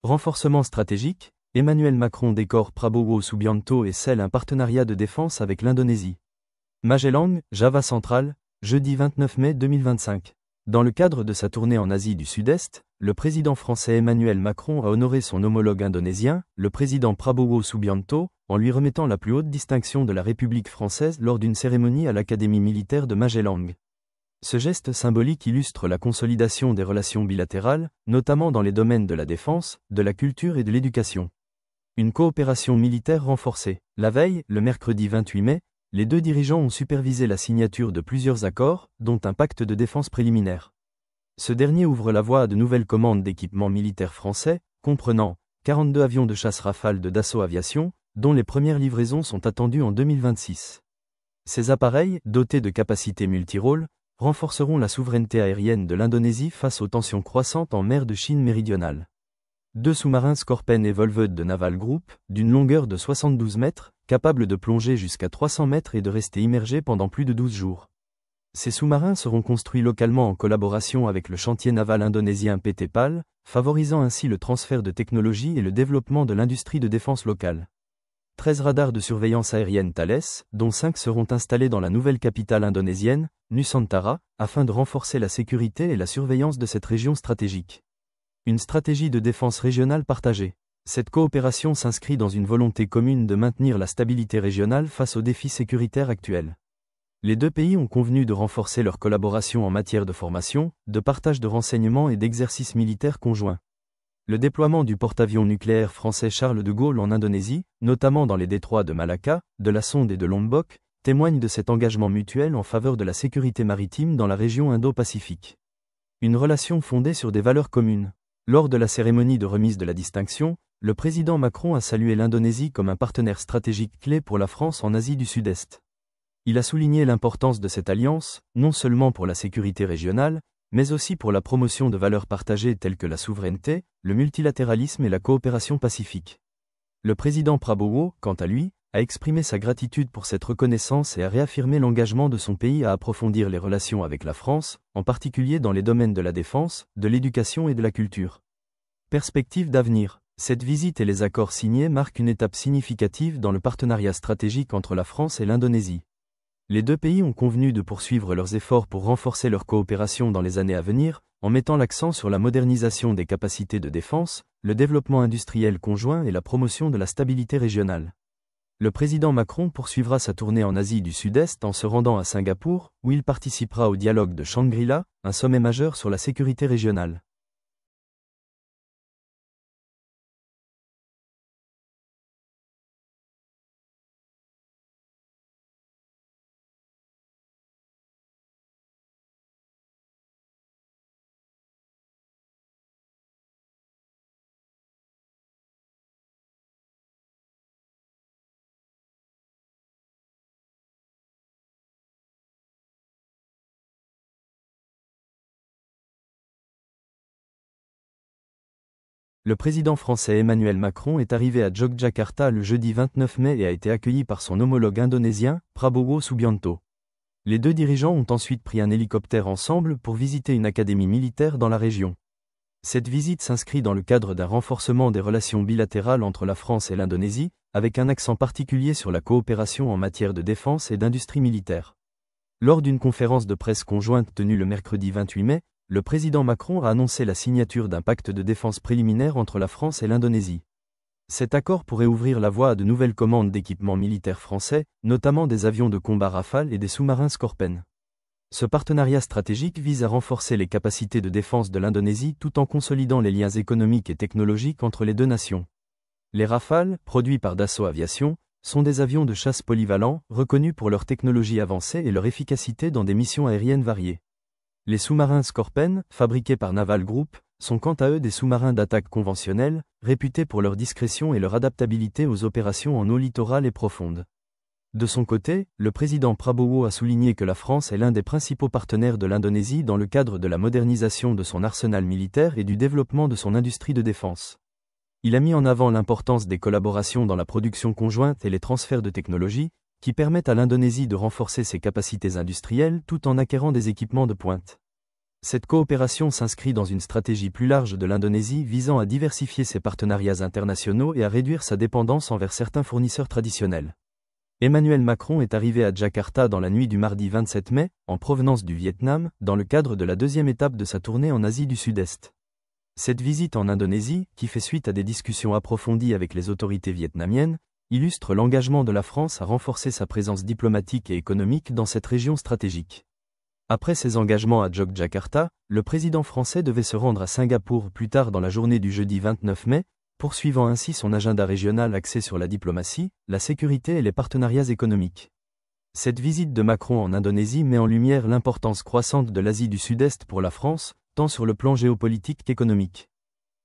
Renforcement stratégique, Emmanuel Macron décore Prabowo Subianto et scelle un partenariat de défense avec l'Indonésie. Magelang, Java central, jeudi 29 mai 2025. Dans le cadre de sa tournée en Asie du Sud-Est, le président français Emmanuel Macron a honoré son homologue indonésien, le président Prabowo Subianto, en lui remettant la plus haute distinction de la République française lors d'une cérémonie à l'Académie militaire de Magelang. Ce geste symbolique illustre la consolidation des relations bilatérales, notamment dans les domaines de la défense, de la culture et de l'éducation. Une coopération militaire renforcée. La veille, le mercredi 28 mai, les deux dirigeants ont supervisé la signature de plusieurs accords, dont un pacte de défense préliminaire. Ce dernier ouvre la voie à de nouvelles commandes d'équipements militaires français, comprenant 42 avions de chasse Rafale de Dassault Aviation, dont les premières livraisons sont attendues en 2026. Ces appareils, dotés de capacités multirôles, renforceront la souveraineté aérienne de l'Indonésie face aux tensions croissantes en mer de Chine méridionale. Deux sous-marins Skorpen et Volved de Naval Group, d'une longueur de 72 mètres, capables de plonger jusqu'à 300 mètres et de rester immergés pendant plus de 12 jours. Ces sous-marins seront construits localement en collaboration avec le chantier naval indonésien PT PAL, favorisant ainsi le transfert de technologies et le développement de l'industrie de défense locale. 13 radars de surveillance aérienne Thales, dont 5 seront installés dans la nouvelle capitale indonésienne, Nusantara, afin de renforcer la sécurité et la surveillance de cette région stratégique. Une stratégie de défense régionale partagée. Cette coopération s'inscrit dans une volonté commune de maintenir la stabilité régionale face aux défis sécuritaires actuels. Les deux pays ont convenu de renforcer leur collaboration en matière de formation, de partage de renseignements et d'exercices militaires conjoints. Le déploiement du porte-avions nucléaire français Charles de Gaulle en Indonésie, notamment dans les détroits de Malacca, de la Sonde et de Lombok, témoigne de cet engagement mutuel en faveur de la sécurité maritime dans la région Indo-Pacifique. Une relation fondée sur des valeurs communes. Lors de la cérémonie de remise de la distinction, le président Macron a salué l'Indonésie comme un partenaire stratégique clé pour la France en Asie du Sud-Est. Il a souligné l'importance de cette alliance, non seulement pour la sécurité régionale, mais aussi pour la promotion de valeurs partagées telles que la souveraineté, le multilatéralisme et la coopération pacifique. Le président Prabowo, quant à lui, a exprimé sa gratitude pour cette reconnaissance et a réaffirmé l'engagement de son pays à approfondir les relations avec la France, en particulier dans les domaines de la défense, de l'éducation et de la culture. Perspective d'avenir. Cette visite et les accords signés marquent une étape significative dans le partenariat stratégique entre la France et l'Indonésie. Les deux pays ont convenu de poursuivre leurs efforts pour renforcer leur coopération dans les années à venir, en mettant l'accent sur la modernisation des capacités de défense, le développement industriel conjoint et la promotion de la stabilité régionale. Le président Macron poursuivra sa tournée en Asie du Sud-Est en se rendant à Singapour, où il participera au dialogue de Shangri-La, un sommet majeur sur la sécurité régionale. Le président français Emmanuel Macron est arrivé à Yogyakarta le jeudi 29 mai et a été accueilli par son homologue indonésien, Prabowo Subianto. Les deux dirigeants ont ensuite pris un hélicoptère ensemble pour visiter une académie militaire dans la région. Cette visite s'inscrit dans le cadre d'un renforcement des relations bilatérales entre la France et l'Indonésie, avec un accent particulier sur la coopération en matière de défense et d'industrie militaire. Lors d'une conférence de presse conjointe tenue le mercredi 28 mai, le président Macron a annoncé la signature d'un pacte de défense préliminaire entre la France et l'Indonésie. Cet accord pourrait ouvrir la voie à de nouvelles commandes d'équipements militaires français, notamment des avions de combat Rafale et des sous-marins Skorpen. Ce partenariat stratégique vise à renforcer les capacités de défense de l'Indonésie tout en consolidant les liens économiques et technologiques entre les deux nations. Les Rafale, produits par Dassault Aviation, sont des avions de chasse polyvalents, reconnus pour leur technologie avancée et leur efficacité dans des missions aériennes variées. Les sous-marins Skorpen, fabriqués par Naval Group, sont quant à eux des sous-marins d'attaque conventionnels, réputés pour leur discrétion et leur adaptabilité aux opérations en eau littorale et profonde. De son côté, le président Prabowo a souligné que la France est l'un des principaux partenaires de l'Indonésie dans le cadre de la modernisation de son arsenal militaire et du développement de son industrie de défense. Il a mis en avant l'importance des collaborations dans la production conjointe et les transferts de technologies, qui permettent à l'Indonésie de renforcer ses capacités industrielles tout en acquérant des équipements de pointe. Cette coopération s'inscrit dans une stratégie plus large de l'Indonésie visant à diversifier ses partenariats internationaux et à réduire sa dépendance envers certains fournisseurs traditionnels. Emmanuel Macron est arrivé à Jakarta dans la nuit du mardi 27 mai, en provenance du Vietnam, dans le cadre de la deuxième étape de sa tournée en Asie du Sud-Est. Cette visite en Indonésie, qui fait suite à des discussions approfondies avec les autorités vietnamiennes, illustre l'engagement de la France à renforcer sa présence diplomatique et économique dans cette région stratégique. Après ses engagements à Yogyakarta, le président français devait se rendre à Singapour plus tard dans la journée du jeudi 29 mai, poursuivant ainsi son agenda régional axé sur la diplomatie, la sécurité et les partenariats économiques. Cette visite de Macron en Indonésie met en lumière l'importance croissante de l'Asie du Sud-Est pour la France, tant sur le plan géopolitique qu'économique.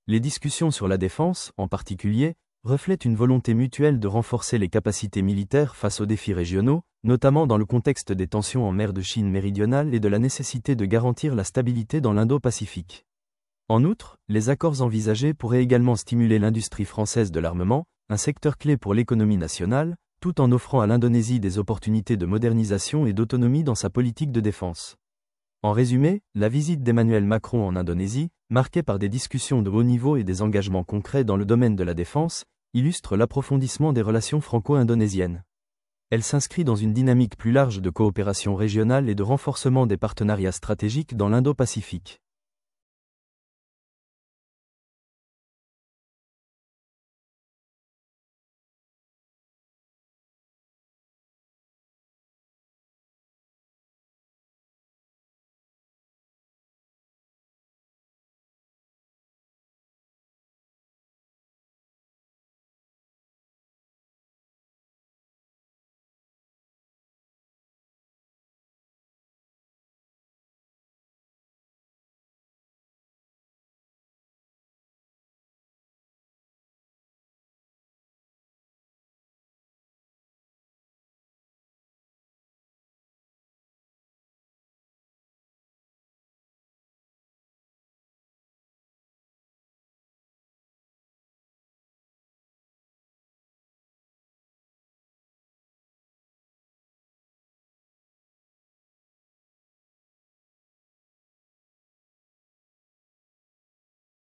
Les discussions sur la défense, en particulier, reflètent une volonté mutuelle de renforcer les capacités militaires face aux défis régionaux, notamment dans le contexte des tensions en mer de Chine méridionale et de la nécessité de garantir la stabilité dans l'Indo-Pacifique. En outre, les accords envisagés pourraient également stimuler l'industrie française de l'armement, un secteur clé pour l'économie nationale, tout en offrant à l'Indonésie des opportunités de modernisation et d'autonomie dans sa politique de défense. En résumé, la visite d'Emmanuel Macron en Indonésie, marquée par des discussions de haut niveau et des engagements concrets dans le domaine de la défense, illustre l'approfondissement des relations franco-indonésiennes. Elle s'inscrit dans une dynamique plus large de coopération régionale et de renforcement des partenariats stratégiques dans l'Indo-Pacifique.